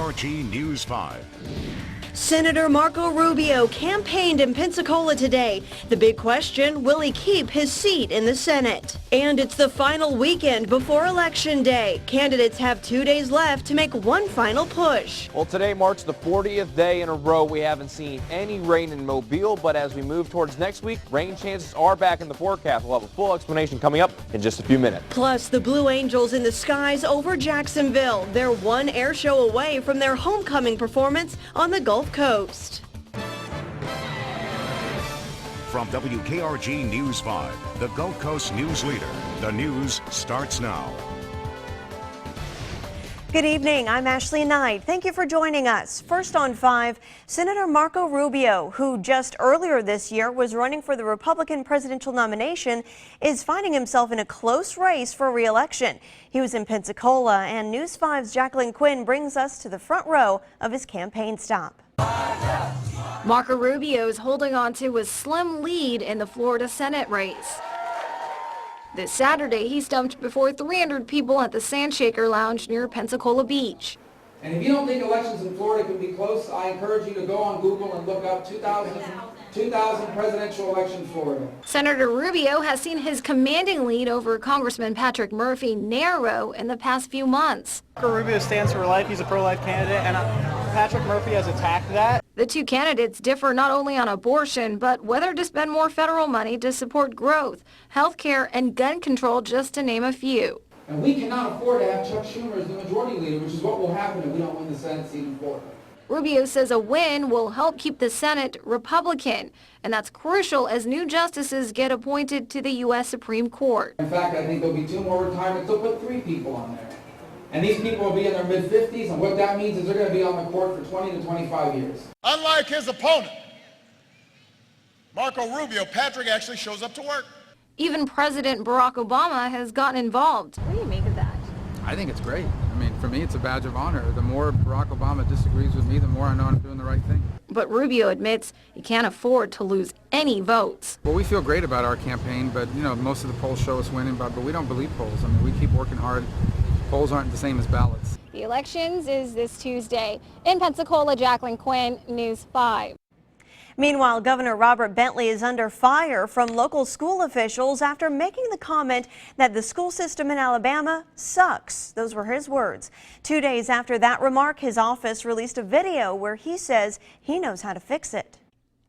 WKRG News 5. Senator Marco Rubio campaigned in Pensacola today. The big question, will he keep his seat in the Senate? And it's the final weekend before Election Day. Candidates have 2 days left to make one final push. Well, today marks the 40th day in a row we haven't seen any rain in Mobile, but as we move towards next week, rain chances are back in the forecast. We'll have a full explanation coming up in just a few minutes. Plus, the Blue Angels in the skies over Jacksonville. They're one air show away from their homecoming performance on the Gulf Coast. From WKRG News 5, the Gulf Coast news leader. The news starts now. Good evening. I'm Ashley Knight. Thank you for joining us. First on 5, Senator Marco Rubio, who just earlier this year was running for the Republican presidential nomination, is finding himself in a close race for re-election. He was in Pensacola, and News 5's Jacqueline Quinn brings us to the front row of his campaign stop. Marco Rubio is holding on to a slim lead in the Florida Senate race. This Saturday, he stumped before 300 people at the Sandshaker Lounge near Pensacola Beach. And if you don't think elections in Florida can be close, I encourage you to go on Google and look up 2000 presidential election Florida. Senator Rubio has seen his commanding lead over Congressman Patrick Murphy narrow in the past few months. Marco Rubio stands for life. He's a pro-life candidate, and Patrick Murphy has attacked that. The two candidates differ not only on abortion, but whether to spend more federal money to support growth, health care, and gun control, just to name a few. And we cannot afford to have Chuck Schumer as the majority leader, which is what will happen if we don't win the Senate seat in Florida. Rubio says a win will help keep the Senate Republican, and that's crucial as new justices get appointed to the U.S. Supreme Court. In fact, I think there'll be 2 more retirements. They'll put 3 people on there. And these people will be in their mid-50s, and what that means is they're going to be on the court for 20 to 25 years. Unlike his opponent, Marco Rubio, Patrick actually shows up to work. Even President Barack Obama has gotten involved. What do you make of that? I think it's great. I mean, for me, it's a badge of honor. The more Barack Obama disagrees with me, the more I know I'm doing the right thing. But Rubio admits he can't afford to lose any votes. Well, we feel great about our campaign, but, you know, most of the polls show us winning, but we don't believe polls. I mean, we keep working hard. Polls aren't the same as ballots. The elections is this Tuesday. In Pensacola, Jacqueline Quinn, News 5. Meanwhile, Governor Robert Bentley is under fire from local school officials after making the comment that the school system in Alabama sucks. Those were his words. 2 days after that remark, his office released a video where he says he knows how to fix it.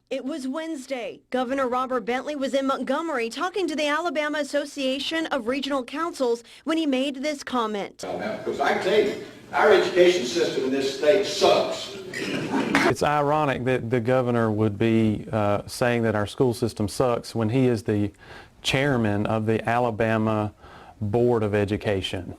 It was Wednesday. Governor Robert Bentley was in Montgomery talking to the Alabama Association of Regional Councils when he made this comment. Because I can tell you, our education system in this state sucks. It's ironic that the governor would be saying that our school system sucks when he is the chairman of the Alabama Board of Education.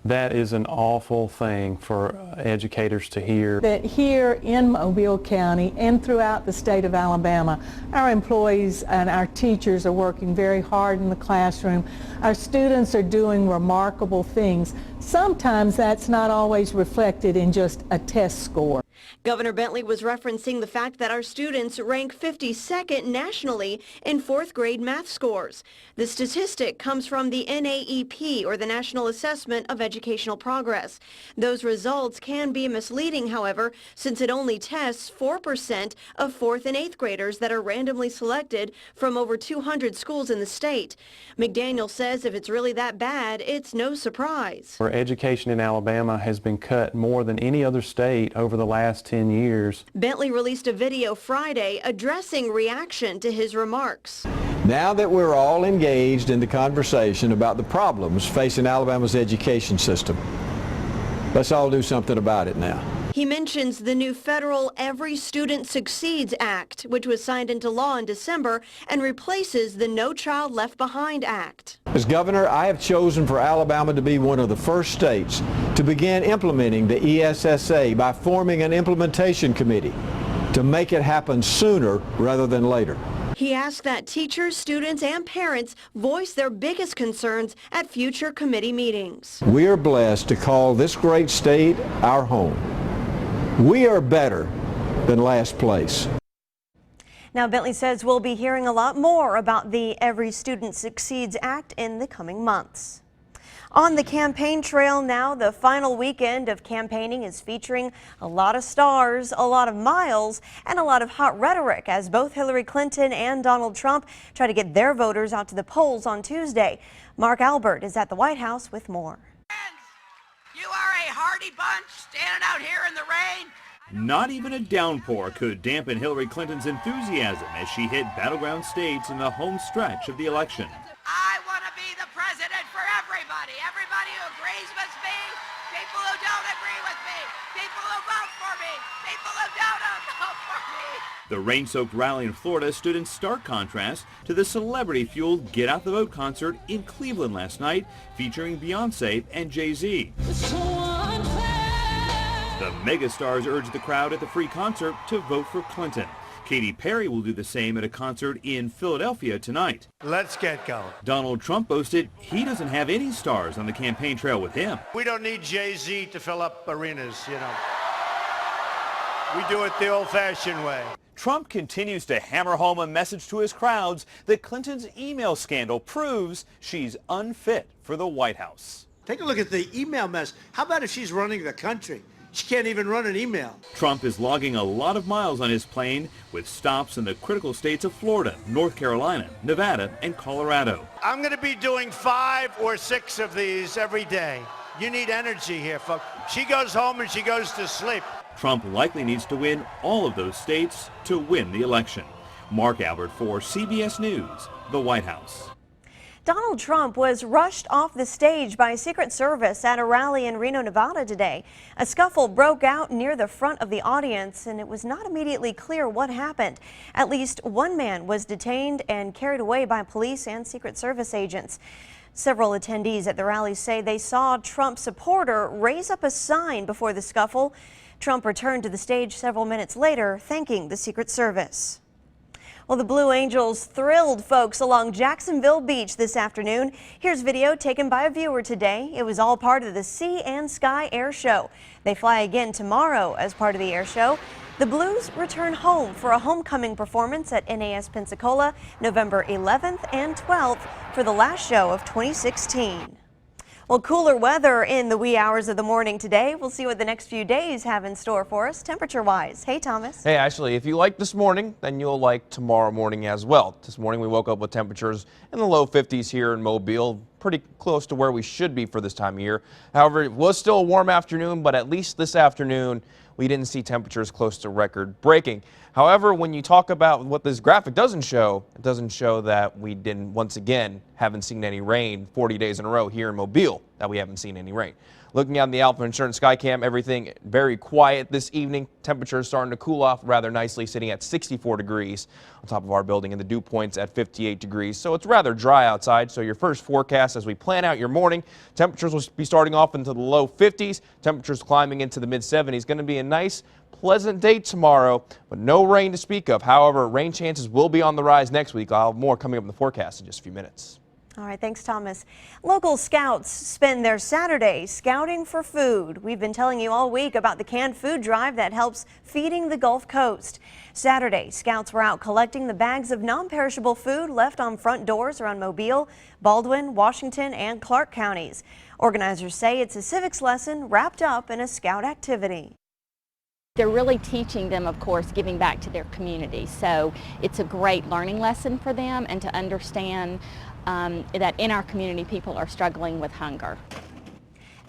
That is an awful thing for educators to hear. That here in Mobile County and throughout the state of Alabama, our employees and our teachers are working very hard in the classroom. Our students are doing remarkable things. Sometimes that's not always reflected in just a test score. Governor Bentley was referencing the fact that our students rank 52nd nationally in 4th grade math scores. The statistic comes from the NAEP, or the National Assessment of Educational Progress. Those results can be misleading, however, since it only tests 4% of 4th and 8th graders that are randomly selected from over 200 schools in the state. McDaniel says if it's really that bad, it's no surprise. Our education in Alabama has been cut more than any other state over the last 10 years. Bentley released a video Friday addressing reaction to his remarks. Now that we're all engaged in the conversation about the problems facing Alabama's education system, let's all do something about it now. He mentions the new federal Every Student Succeeds Act, which was signed into law in December and replaces the No Child Left Behind Act. As governor, I have chosen for Alabama to be one of the first states to begin implementing the ESSA by forming an implementation committee to make it happen sooner rather than later. He asked that teachers, students, and parents voice their biggest concerns at future committee meetings. We are blessed to call this great state our home. We are better than last place. Now, Bentley says we'll be hearing a lot more about the Every Student Succeeds Act in the coming months. On the campaign trail now, the final weekend of campaigning is featuring a lot of stars, a lot of miles, and a lot of hot rhetoric as both Hillary Clinton and Donald Trump try to get their voters out to the polls on Tuesday. Mark Albert is at the White House with more. You are a hardy bunch standing out here in the rain. Not even a downpour could dampen Hillary Clinton's enthusiasm as she hit battleground states in the home stretch of the election. I want to be the president for everybody. Everybody who agrees with me, people who don't agree with me, people who vote for me, people who don't vote for me. The rain-soaked rally in Florida stood in stark contrast to the celebrity-fueled Get Out the Vote concert in Cleveland last night, featuring Beyonce and Jay-Z. The megastars urged the crowd at the free concert to vote for Clinton. Katy Perry will do the same at a concert in Philadelphia tonight. Let's get going. Donald Trump boasted he doesn't have any stars on the campaign trail with him. We don't need Jay-Z to fill up arenas, you know. We do it the old-fashioned way. Trump continues to hammer home a message to his crowds that Clinton's email scandal proves she's unfit for the White House. Take a look at the email mess. How about if she's running the country? She can't even run an email. Trump is logging a lot of miles on his plane with stops in the critical states of Florida, North Carolina, Nevada, and Colorado. I'm going to be doing 5 or 6 of these every day. You need energy here, folks. She goes home and she goes to sleep. Trump likely needs to win all of those states to win the election. Mark Albert for CBS News, the White House. Donald Trump was rushed off the stage by Secret Service at a rally in Reno, Nevada today. A scuffle broke out near the front of the audience, and it was not immediately clear what happened. At least one man was detained and carried away by police and Secret Service agents. Several attendees at the rally say they saw a Trump supporter raise up a sign before the scuffle. Trump returned to the stage several minutes later, thanking the Secret Service. Well, the Blue Angels thrilled folks along Jacksonville Beach this afternoon. Here's video taken by a viewer today. It was all part of the Sea and Sky Air Show. They fly again tomorrow as part of the air show. The Blues return home for a homecoming performance at NAS Pensacola November 11th and 12th for the last show of 2016. Well, cooler weather in the wee hours of the morning today. We'll see what the next few days have in store for us temperature-wise. Hey, Thomas. Hey, Ashley, if you like this morning, then you'll like tomorrow morning as well. This morning we woke up with temperatures in the low 50s here in Mobile, pretty close to where we should be for this time of year. However, it was still a warm afternoon, but at least this afternoon we didn't see temperatures close to record breaking. However, when you talk about what this graphic doesn't show, it doesn't show that we once again haven't seen any rain 40 days in a row here in Mobile, that we haven't seen any rain. Looking at the Alpha Insurance Skycam, everything very quiet this evening. Temperatures starting to cool off rather nicely, sitting at 64 degrees on top of our building, and the dew point's at 58 degrees. So it's rather dry outside. So your first forecast as we plan out your morning, temperatures will be starting off into the low 50s, temperatures climbing into the mid 70s. Going to be a nice, pleasant day tomorrow, but no rain to speak of. However, rain chances will be on the rise next week. I'll have more coming up in the forecast in just a few minutes. All right, thanks, Thomas. Local scouts spend their Saturday scouting for food. We've been telling you all week about the canned food drive that helps feeding the Gulf Coast. Saturday, scouts were out collecting the bags of non-perishable food left on front doors around Mobile, Baldwin, Washington, and Clark counties. Organizers say it's a civics lesson wrapped up in a scout activity. They're really teaching them, of course, giving back to their community. So it's a great learning lesson for them, and to understand that in our community people are struggling with hunger.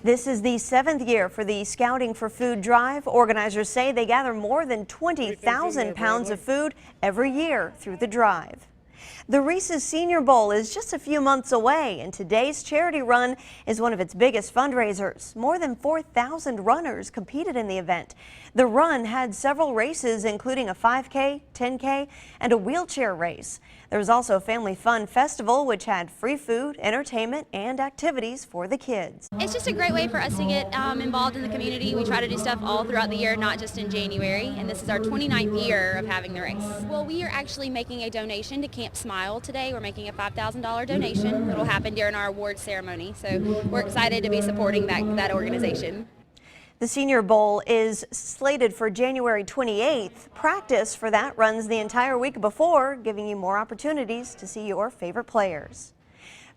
This is the 7th year for the Scouting for Food drive. Organizers say they gather more than 20,000 pounds of food every year through the drive. The Reese's Senior Bowl is just a few months away, and today's charity run is one of its biggest fundraisers. More than 4,000 runners competed in the event. The run had several races, including a 5K, 10K, and a wheelchair race. There was also a Family Fun Festival, which had free food, entertainment, and activities for the kids. It's just a great way for us to get involved in the community. We try to do stuff all throughout the year, not just in January, and this is our 29th year of having the race. Well, we are actually making a donation to Camp Smile today. We're making a $5,000 donation that will happen during our awards ceremony, so we're excited to be supporting that organization. The Senior Bowl is slated for January 28th. Practice for that runs the entire week before, giving you more opportunities to see your favorite players.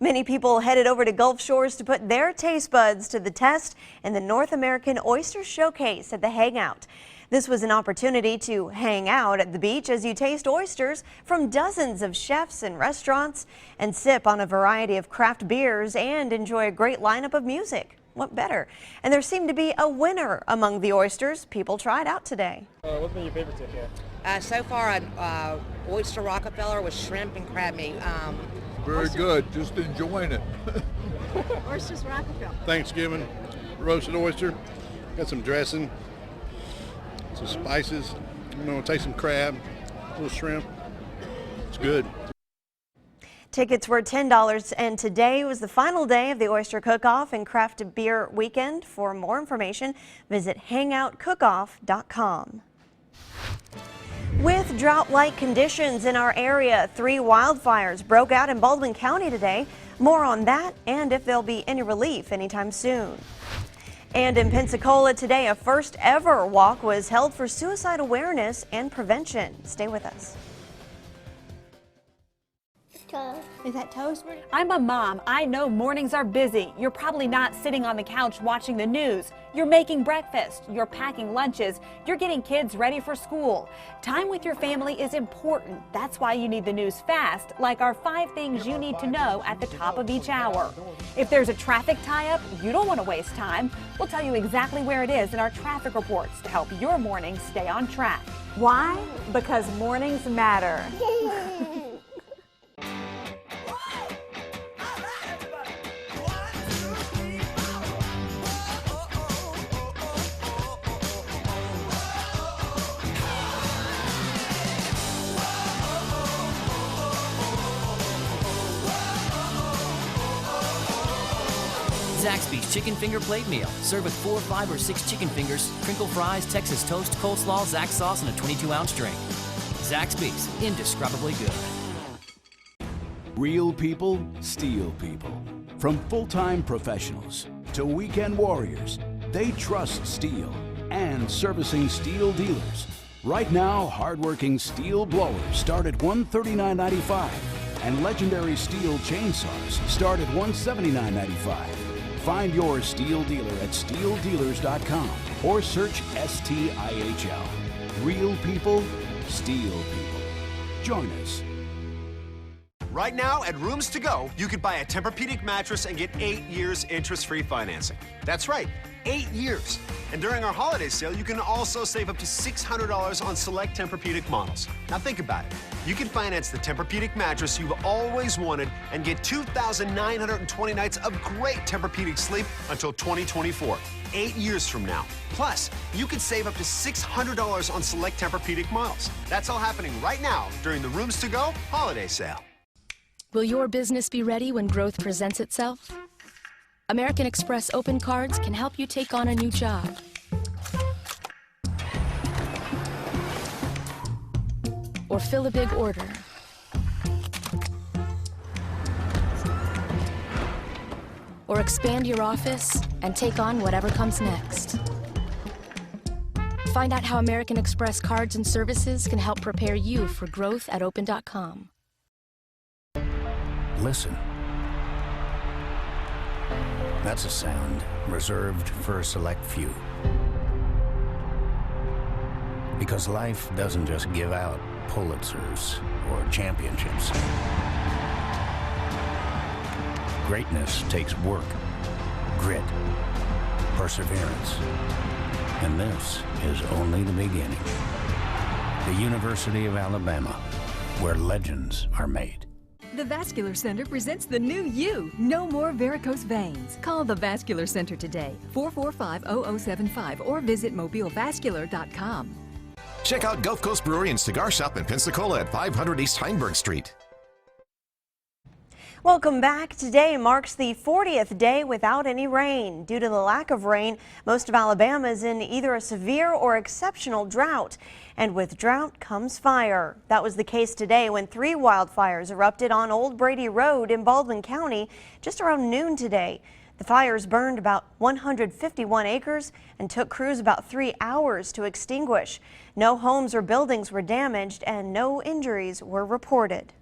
Many people headed over to Gulf Shores to put their taste buds to the test in the North American Oyster Showcase at the Hangout. This was an opportunity to hang out at the beach as you taste oysters from dozens of chefs and restaurants and sip on a variety of craft beers and enjoy a great lineup of music. What better? And there seemed to be a winner among the oysters people tried out today. What's been your favorite tip here? So far, oyster Rockefeller with shrimp and crab meat. Very good, just enjoying it. Oysters Rockefeller. Thanksgiving, roasted oyster, got some dressing, some spices, taste some crab, a little shrimp. It's good. Tickets were $10, and today was the final day of the Oyster Cook-Off and Craft Beer Weekend. For more information, visit hangoutcookoff.com. With drought-like conditions in our area, 3 wildfires broke out in Baldwin County today. More on that and if there'll be any relief anytime soon. And in Pensacola today, a first ever walk was held for suicide awareness and prevention. Stay with us. Is that toast? I'm a mom. I know mornings are busy. You're probably not sitting on the couch watching the news. You're making breakfast. You're packing lunches. You're getting kids ready for school. Time with your family is important. That's why you need the news fast, like our 5 things you need to know at the top of each hour. If there's a traffic tie-up, you don't want to waste time. We'll tell you exactly where it is in our traffic reports to help your morning stay on track. Why? Because mornings matter. Zaxby's Chicken Finger Plate Meal. Serve with 4, 5, or 6 chicken fingers, crinkle fries, Texas toast, coleslaw, Zax sauce, and a 22-ounce drink. Zaxby's, indescribably good. Real people, steel people. From full-time professionals to weekend warriors, they trust steel and servicing steel dealers. Right now, hardworking steel blowers start at $139.95 and legendary steel chainsaws start at $179.95. Find your steel dealer at steeldealers.com or search STIHL. Real people, steel people. Join us. Right now at Rooms To Go, you could buy a Tempur-Pedic mattress and get 8 years interest-free financing. That's right, 8 years. And during our holiday sale, you can also save up to $600 on select Tempur-Pedic models. Now think about it. You can finance the Tempur-Pedic mattress you've always wanted and get 2,920 nights of great Tempur-Pedic sleep until 2024, 8 years from now. Plus, you could save up to $600 on select Tempur-Pedic models. That's all happening right now during the Rooms To Go holiday sale. Will your business be ready when growth presents itself? American Express Open Cards can help you take on a new job. Or fill a big order. Or expand your office and take on whatever comes next. Find out how American Express cards and services can help prepare you for growth at open.com. Listen. That's a sound reserved for a select few. Because life doesn't just give out Pulitzers or championships. Greatness takes work, grit, perseverance. And this is only the beginning. The University of Alabama, where legends are made. The Vascular Center presents the new you. No more varicose veins. Call the Vascular Center today, 445-0075, or visit mobilevascular.com. Check out Gulf Coast Brewery and Cigar Shop in Pensacola at 500 East Heinberg Street. Welcome back. Today marks the 40th day without any rain. Due to the lack of rain, most of Alabama is in either a severe or exceptional drought. And with drought comes fire. That was the case today when 3 wildfires erupted on Old Brady Road in Baldwin County just around noon today. The fires burned about 151 acres and took crews about 3 hours to extinguish. No homes or buildings were damaged and no injuries were reported.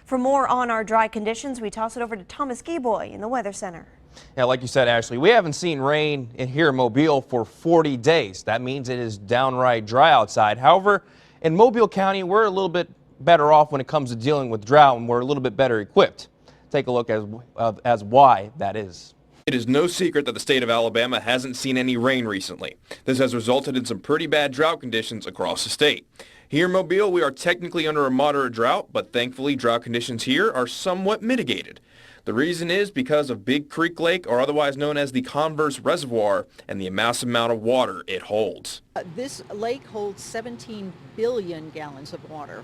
For more on our dry conditions, we toss it over to Thomas Gieboy in the Weather Center. Yeah, like you said, Ashley, we haven't seen rain here in Mobile for 40 days. That means it is downright dry outside. However, in Mobile County, we're a little bit better off when it comes to dealing with drought, and we're a little bit better equipped. Take a look as why that is. It is no secret that the state of Alabama hasn't seen any rain recently. This has resulted in some pretty bad drought conditions across the state. Here in Mobile, we are technically under a moderate drought, but thankfully drought conditions here are somewhat mitigated. The reason is because of Big Creek Lake, or otherwise known as the Converse Reservoir, and the massive amount of water it holds. This lake holds 17 billion gallons of water,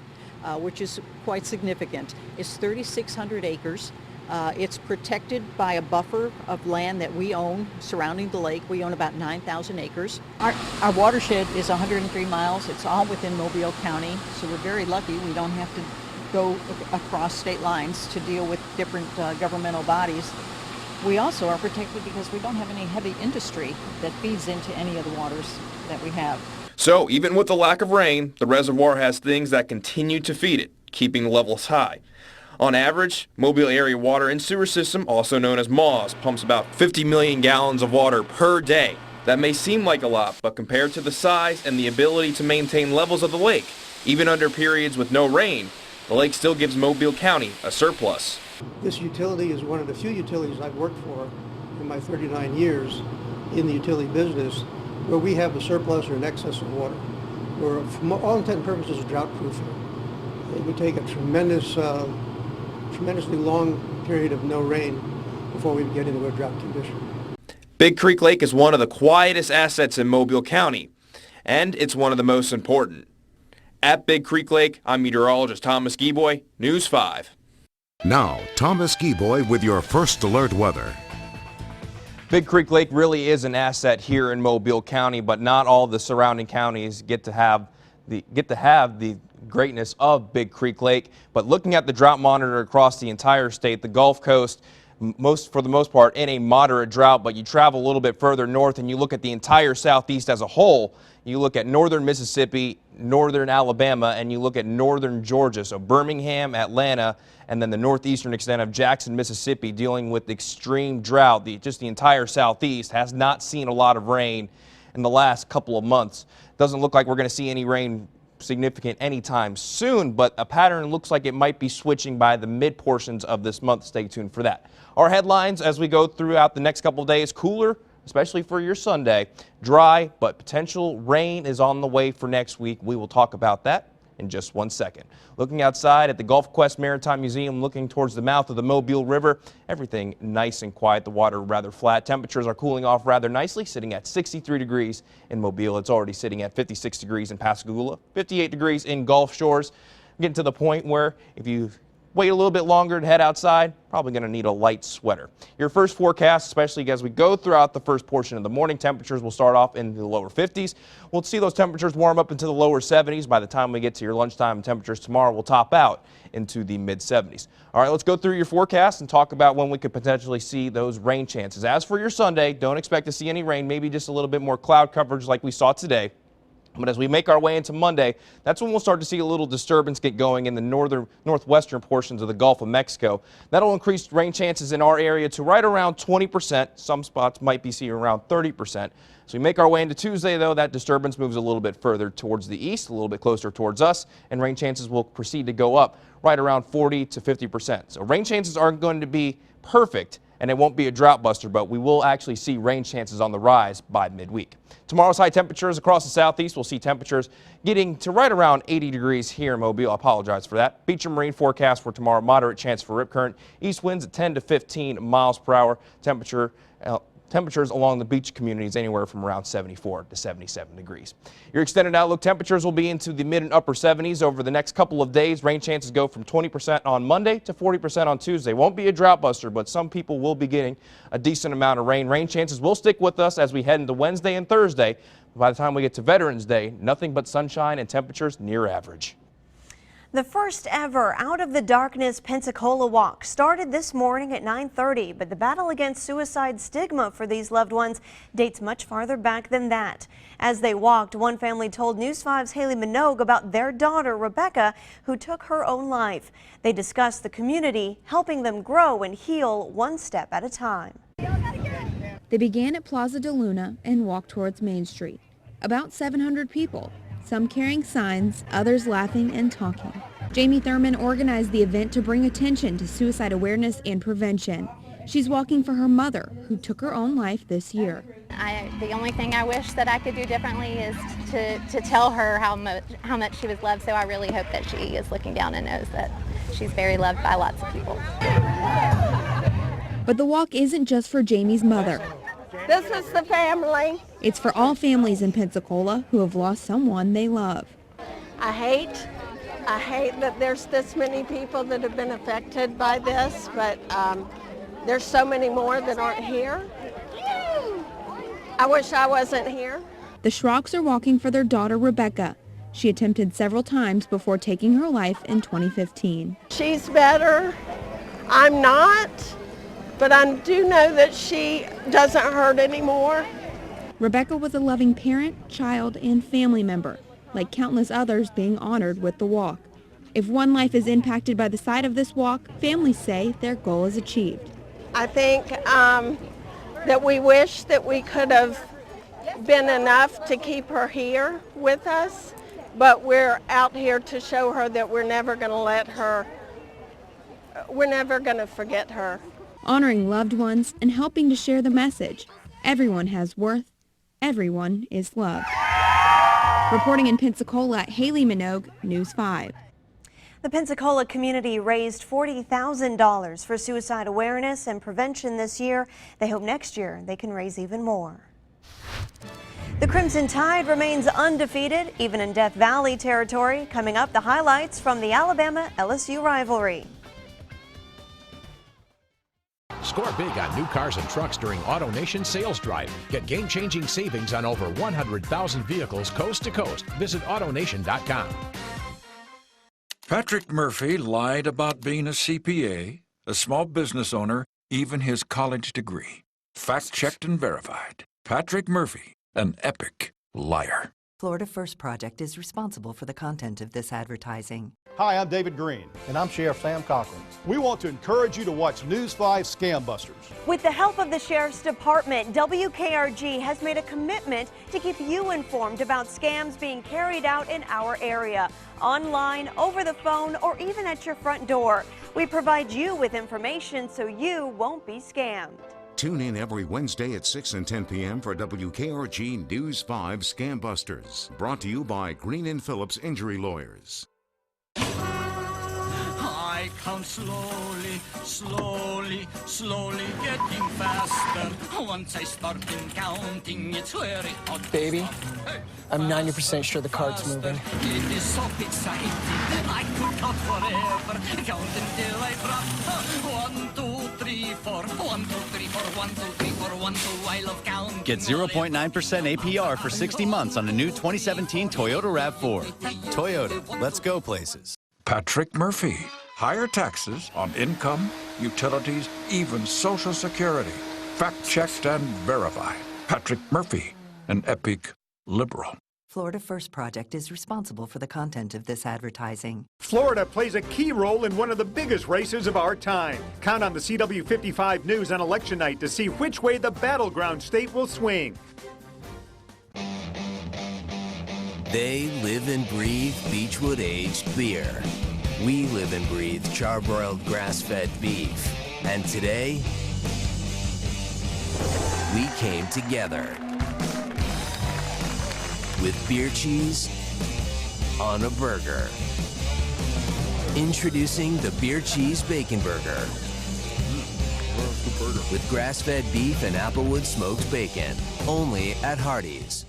which is quite significant. It's 3,600 acres. It's protected by a buffer of land that we own surrounding the lake. We own about 9,000 acres. Our watershed is 103 miles. It's all within Mobile County, so we're very lucky. We don't have to go across state lines to deal with different governmental bodies. We also are protected because we don't have any heavy industry that feeds into any of the waters that we have. So even with the lack of rain, the reservoir has things that continue to feed it, keeping levels high. On average, Mobile Area Water and Sewer System, also known as MAWS, pumps about 50 million gallons of water per day. That may seem like a lot, but compared to the size and the ability to maintain levels of the lake, even under periods with no rain, the lake still gives Mobile County a surplus. This utility is one of the few utilities I've worked for in my 39 years in the utility business where we have a surplus or an excess of water. We're, for all intent and purposes, drought-proof. It would take a tremendously long period of no rain before we get into a drought condition. Big Creek Lake is one of the quietest assets in Mobile County, and it's one of the most important. At Big Creek Lake, I'm meteorologist Thomas Gieboy, News 5. Now, Thomas Gieboy with your first alert weather. Big Creek Lake really is an asset here in Mobile County, but not all the surrounding counties get to have the greatness of Big Creek Lake. But looking at the drought monitor across the entire state, the Gulf Coast, for the most part, in a moderate drought, but you travel a little bit further north and you look at the entire southeast as a whole, you look at northern Mississippi, northern Alabama, and you look at northern Georgia, so Birmingham, Atlanta, and then the northeastern extent of Jackson, Mississippi, dealing with extreme drought. Just the entire southeast has not seen a lot of rain in the last couple of months. Doesn't look like we're going to see any rain significant anytime soon, but a pattern looks like it might be switching by the mid portions of this month. Stay tuned for that. Our headlines as we go throughout the next couple of days: cooler, especially for your Sunday, dry, but potential rain is on the way for next week. We will talk about that in just 1 second. Looking outside at the Gulf Quest Maritime Museum, looking towards the mouth of the Mobile River, everything nice and quiet, the water rather flat. Temperatures are cooling off rather nicely, sitting at 63 degrees in Mobile. It's already sitting at 56 degrees in Pascagoula, 58 degrees in Gulf Shores. Getting to the point where if you wait a little bit longer to head outside, probably going to need a light sweater. Your first forecast, especially as we go throughout the first portion of the morning, temperatures will start off in the lower 50s. We'll see those temperatures warm up into the lower 70s. By the time we get to your lunchtime, temperatures tomorrow will top out into the mid 70s. All right, let's go through your forecast and talk about when we could potentially see those rain chances. As for your Sunday, don't expect to see any rain, maybe just a little bit more cloud coverage like we saw today. But as we make our way into Monday, that's when we'll start to see a little disturbance get going in the northwestern portions of the Gulf of Mexico. That'll increase rain chances in our area to right around 20%. Some spots might be seeing around 30%. As we make our way into Tuesday, though, that disturbance moves a little bit further towards the east, a little bit closer towards us, and rain chances will proceed to go up right around 40 to 50%. So rain chances aren't going to be perfect, and it won't be a drought buster, but we will actually see rain chances on the rise by midweek. Tomorrow's high temperatures across the southeast, we'll see temperatures getting to right around 80 degrees here in Mobile. I apologize for that. Beach and marine forecast for tomorrow, moderate chance for rip current. East winds at 10 to 15 miles per hour. Temperatures along the beach communities anywhere from around 74 to 77 degrees. Your extended outlook temperatures will be into the mid and upper 70s over the next couple of days. Rain chances go from 20% on Monday to 40% on Tuesday. Won't be a drought buster, but some people will be getting a decent amount of rain. Rain chances will stick with us as we head into Wednesday and Thursday. By the time we get to Veterans Day, nothing but sunshine and temperatures near average. The first ever Out of the Darkness Pensacola Walk started this morning at 9:30, but the battle against suicide stigma for these loved ones dates much farther back than that. As they walked, one family told News 5's Haley Minogue about their daughter, Rebecca, who took her own life. They discussed the community, helping them grow and heal one step at a time. They began at Plaza de Luna and walked towards Main Street. About 700 people. Some carrying signs, others laughing and talking. Jamie Thurman organized the event to bring attention to suicide awareness and prevention. She's walking for her mother, who took her own life this year. The only thing I wish that I could do differently is to tell her how much she was loved, so I really hope that she is looking down and knows that she's very loved by lots of people. But the walk isn't just for Jamie's mother. This is the family. It's for all families in Pensacola who have lost someone they love. I hate that there's this many people that have been affected by this, but there's so many more that aren't here. I wish I wasn't here. The Schrocks are walking for their daughter, Rebecca. She attempted several times before taking her life in 2015. She's better. I'm not. But I do know that she doesn't hurt anymore. Rebecca was a loving parent, child, and family member, like countless others being honored with the walk. If one life is impacted by the sight of this walk, families say their goal is achieved. I think that we wish that we could have been enough to keep her here with us, but we're out here to show her that we're never going to forget her. Honoring loved ones and helping to share the message. Everyone has worth. Everyone is loved. Reporting in Pensacola, Haley Minogue, News 5. The Pensacola community raised $40,000 for suicide awareness and prevention this year. They hope next year they can raise even more. The Crimson Tide remains undefeated, even in Death Valley territory. Coming up, the highlights from the Alabama-LSU rivalry. Score big on new cars and trucks during AutoNation Sales Drive. Get game-changing savings on over 100,000 vehicles coast to coast. Visit AutoNation.com. Patrick Murphy lied about being a CPA, a small business owner, even his college degree. Fact-checked and verified. Patrick Murphy, an epic liar. Florida First Project is responsible for the content of this advertising. Hi, I'm David Green. And I'm Sheriff Sam Cochran. We want to encourage you to watch News 5 Scam Busters. With the help of the Sheriff's Department, WKRG has made a commitment to keep you informed about scams being carried out in our area, online, over the phone, or even at your front door. We provide you with information so you won't be scammed. Tune in every Wednesday at 6 and 10 p.m. for WKRG News 5 Scam Busters. Brought to you by Green & Phillips Injury Lawyers. I count slowly, slowly, slowly getting faster. Once I start counting, it's very hot. Baby, I'm 90% sure the card's moving. It is so exciting. I could count forever. Count until I drop. 1, 2, 3, 4. 1, 2, 3, 4. 1, 2, 3, 4. 1, 2. I love counting. Get 0.9% APR for 60 months on the new 2017 Toyota RAV4. Toyota, let's go places. Patrick Murphy. Higher taxes on income, utilities, even Social Security. Fact-checked and verified. Patrick Murphy, an epic liberal. Florida First Project is responsible for the content of this advertising. Florida plays a key role in one of the biggest races of our time. Count on the CW55 News on election night to see which way the battleground state will swing. They live and breathe Beechwood aged beer. We live and breathe charbroiled grass-fed beef. And today, we came together with beer cheese on a burger. Introducing the Beer Cheese Bacon Burger. With grass-fed beef and Applewood smoked bacon. Only at Hardee's.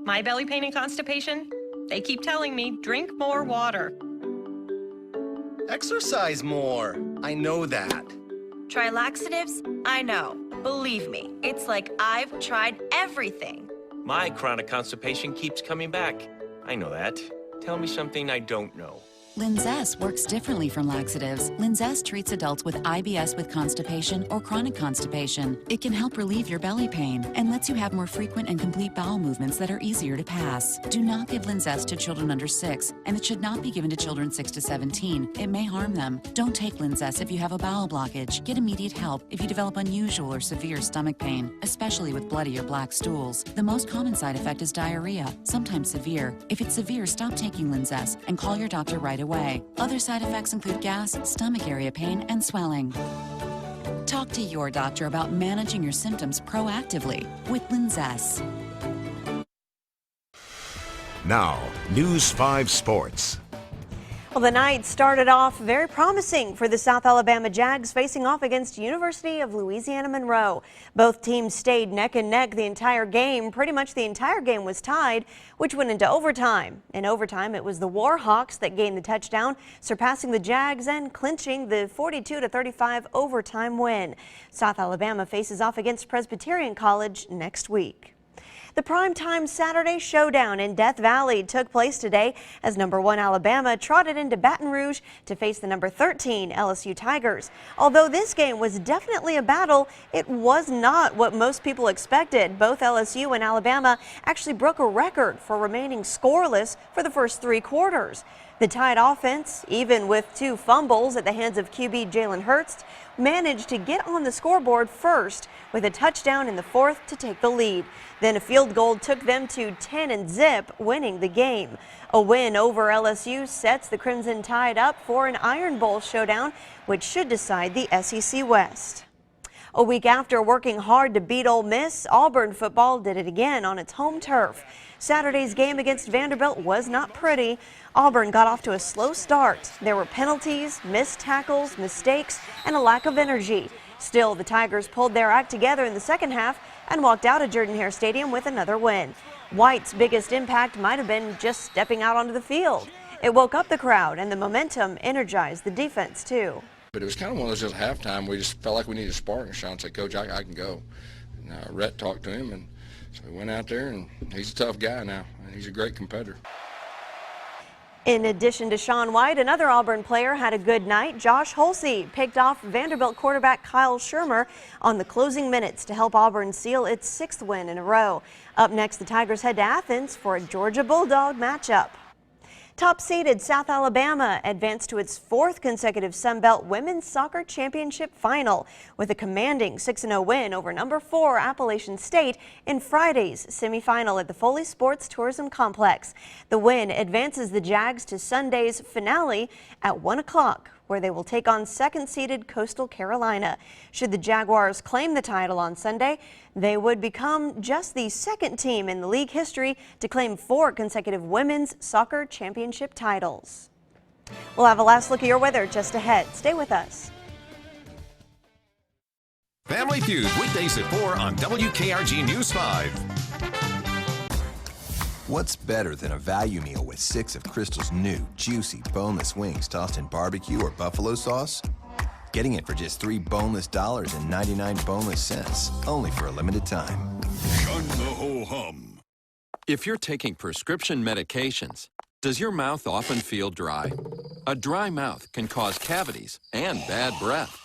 My belly pain and constipation? They keep telling me, drink more water. Exercise more. I know that. Try laxatives? I know. Believe me, it's like I've tried everything. My chronic constipation keeps coming back. I know that. Tell me something I don't know. Linzess works differently from laxatives. Linzess treats adults with IBS with constipation or chronic constipation. It can help relieve your belly pain and lets you have more frequent and complete bowel movements that are easier to pass. Do not give Linzess to children under 6, and it should not be given to children 6 to 17. It may harm them. Don't take Linzess if you have a bowel blockage. Get immediate help if you develop unusual or severe stomach pain, especially with bloody or black stools. The most common side effect is diarrhea, sometimes severe. If it's severe, stop taking Linzess and call your doctor right away. Other side effects include gas, stomach area pain, and swelling. Talk to your doctor about managing your symptoms proactively with Linzess. Now, News 5 Sports. Well, the night started off very promising for the South Alabama Jags facing off against University of Louisiana Monroe. Both teams stayed neck and neck the entire game. Pretty much the entire game was tied, which went into overtime. In overtime, it was the Warhawks that gained the touchdown, surpassing the Jags and clinching the 42-35 overtime win. South Alabama faces off against Presbyterian College next week. The primetime Saturday showdown in Death Valley took place today as number 1 Alabama trotted into Baton Rouge to face the number 13 LSU Tigers. Although this game was definitely a battle, it was not what most people expected. Both LSU and Alabama actually broke a record for remaining scoreless for the first 3 quarters. The Tide offense, even with 2 fumbles at the hands of QB Jalen Hurts, managed to get on the scoreboard first with a touchdown in the 4th to take the lead. Then a field goal took them to 10-0, winning the game. A win over LSU sets the Crimson Tide up for an Iron Bowl showdown, which should decide the SEC West. A week after working hard to beat Ole Miss, Auburn football did it again on its home turf. Saturday's game against Vanderbilt was not pretty. Auburn got off to a slow start. There were penalties, missed tackles, mistakes, and a lack of energy. Still, the Tigers pulled their act together in the second half and walked out of Jordan-Hare Stadium with another win. White's biggest impact might have been just stepping out onto the field. It woke up the crowd, and the momentum energized the defense, too. But it was kind of one of those just halftime. We just felt like we needed a sparring. Sean said, Coach, I can go. And Rhett talked to him, and so we went out there, and he's a tough guy now, and he's a great competitor. In addition to Sean White, another Auburn player had a good night. Josh Holsey picked off Vanderbilt quarterback Kyle Shermer on the closing minutes to help Auburn seal its 6th win in a row. Up next, the Tigers head to Athens for a Georgia Bulldog matchup. Top-seeded South Alabama advanced to its 4th consecutive Sun Belt Women's Soccer Championship final with a commanding 6-0 win over number 4 Appalachian State in Friday's semifinal at the Foley Sports Tourism Complex. The win advances the Jags to Sunday's finale at 1 o'clock, where they will take on 2nd-seeded Coastal Carolina. Should the Jaguars claim the title on Sunday, they would become just the 2nd team in the league history to claim 4 consecutive women's soccer championship titles. We'll have a last look at your weather just ahead. Stay with us. Family Feud, weekdays at 4 on WKRG News 5. What's better than a value meal with 6 of Crystal's new, juicy, boneless wings tossed in barbecue or buffalo sauce? Getting it for just $3 boneless dollars and 99 boneless cents, only for a limited time. Shun the ho-hum. If you're taking prescription medications, does your mouth often feel dry? A dry mouth can cause cavities and bad breath.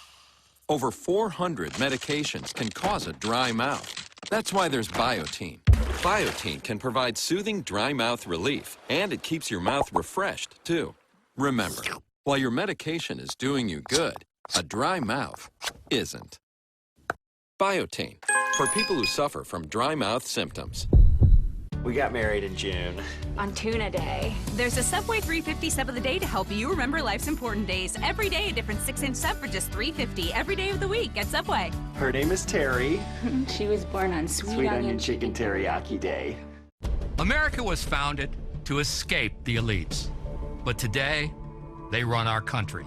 Over 400 medications can cause a dry mouth. That's why there's Biotine. Biotine can provide soothing dry mouth relief, and it keeps your mouth refreshed, too. Remember, while your medication is doing you good, a dry mouth isn't. Biotine, for people who suffer from dry mouth symptoms. We got married in June. On Tuna Day. There's a Subway 350 sub of the day to help you remember life's important days. Every day a different 6-inch sub for just $3.50 every day of the week at Subway. Her name is Terry. She was born on Sweet Onion Chicken Teriyaki Day. America was founded to escape the elites. But today, they run our country.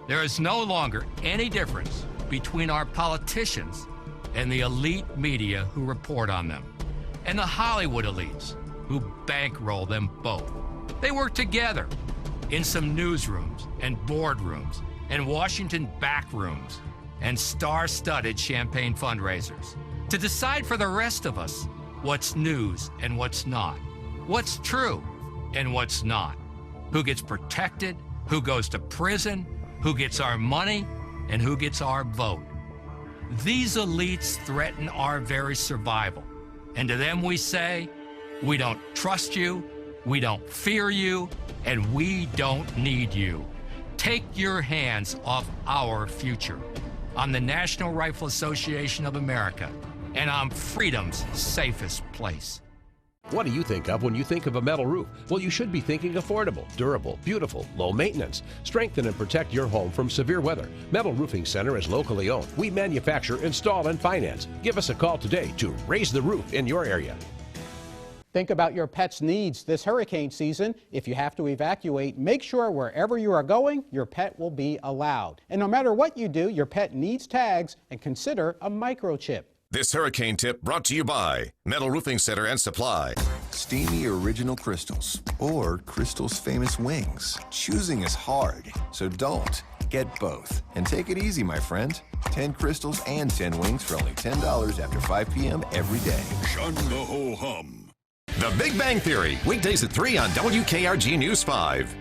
There is no longer any difference between our politicians and the elite media who report on them, and the Hollywood elites who bankroll them both. They work together in some newsrooms and boardrooms and Washington backrooms and star-studded champagne fundraisers to decide for the rest of us what's news and what's not, what's true and what's not, who gets protected who goes to prison, who gets our money, and who gets our vote. These elites threaten our very survival. And to them we say, we don't trust you, we don't fear you, and we don't need you. Take your hands off our future. I'm the National Rifle Association of America, and I'm freedom's safest place. What do you think of when you think of a metal roof? Well, you should be thinking affordable, durable, beautiful, low maintenance. Strengthen and protect your home from severe weather. Metal Roofing Center is locally owned. We manufacture, install, and finance. Give us a call today to raise the roof in your area. Think about your pet's needs this hurricane season. If you have to evacuate, make sure wherever you are going, your pet will be allowed. And no matter what you do, your pet needs tags, and consider a microchip. This hurricane tip brought to you by Metal Roofing Center and Supply. Steamy original crystals or Crystal's famous wings. Choosing is hard, so don't. Get both. And take it easy, my friend. 10 crystals and 10 wings for only $10 after 5 p.m. every day. Shun the ho hum. The Big Bang Theory, weekdays at 3 on WKRG News 5.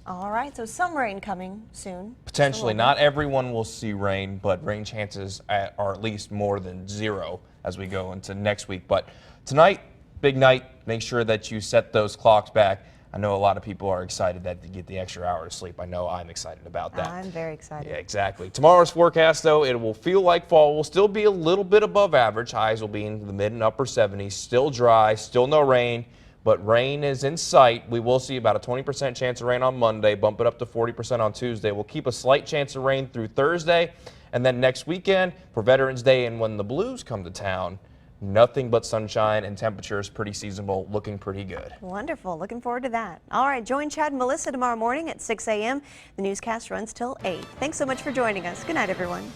All right, so some rain coming soon. Potentially. Not everyone will see rain, but rain chances are at least more than 0 as we go into next week. But tonight, big night. Make sure that you set those clocks back. I know a lot of people are excited that they get the extra hour of sleep. I know I'm excited about that. I'm very excited. Yeah, exactly. Tomorrow's forecast, though, it will feel like fall. Will still be a little bit above average. Highs will be in the mid and upper 70s. Still dry, still no rain, but rain is in sight. We will see about a 20% chance of rain on Monday, bump it up to 40% on Tuesday. We'll keep a slight chance of rain through Thursday, and then next weekend for Veterans Day and when the Blues come to town, nothing but sunshine and temperatures pretty seasonable, looking pretty good. Wonderful. Looking forward to that. All right, join Chad and Melissa tomorrow morning at 6 a.m. The newscast runs till 8. Thanks so much for joining us. Good night, everyone.